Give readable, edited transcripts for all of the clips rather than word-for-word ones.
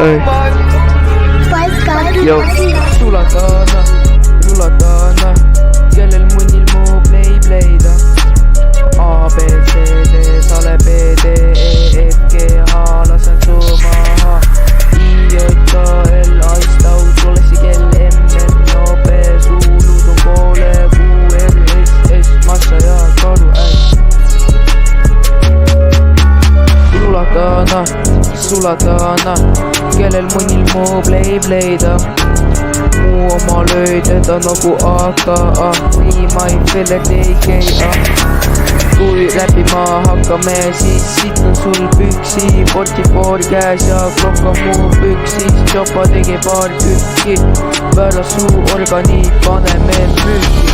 Yo, sulatana, rulatana, kellel munnil mu play-playda. A, B, C, D, sale B, D, E, F, G, H, lasen su maha. I, J, K, L, A-stau, tulesi kell, M, N, O, P, suulud on poole, Q, R, S, S, massa ja karu, Rulatana, sulatana, kellel munnil mu play-playda. Muu oma löö teda nagu AKA, riima ei feel et AKA. Kui räppima hakkame, siis siit on sul püksi, 44 käes ja klokk on mu püksis. Chopa tegi paar tükki, pööras suu organi, paneme müüki.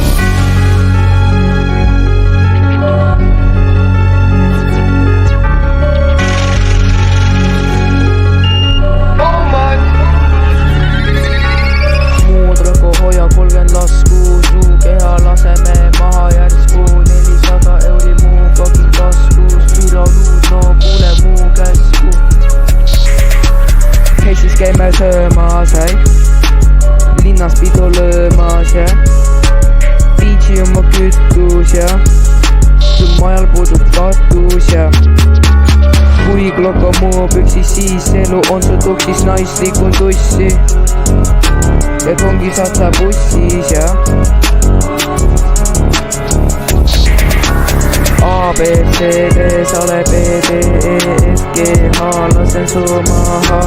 Hoia 30 lasku, su keha laseme maha järsku. 400 euri mu fucking taskus, türaluud, no kuule mu käsku. Hei siis käime söömas, linnas pidu löömas, Beachi on mu kütus ja sul majal puudub katus ja kui klokk on mu püksis, siis elu on su tuksis, naislik on tussi ja tongi saad sa bussis ja A, B, C, D, sale B, D, E, F, G, H, lasen su maha.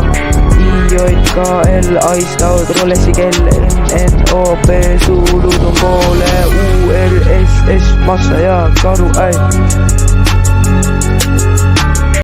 I, J, K, L, A-stau, rollesi kell, M, N, O, P, suulud on poole, U, R, S, S, massa ja karu,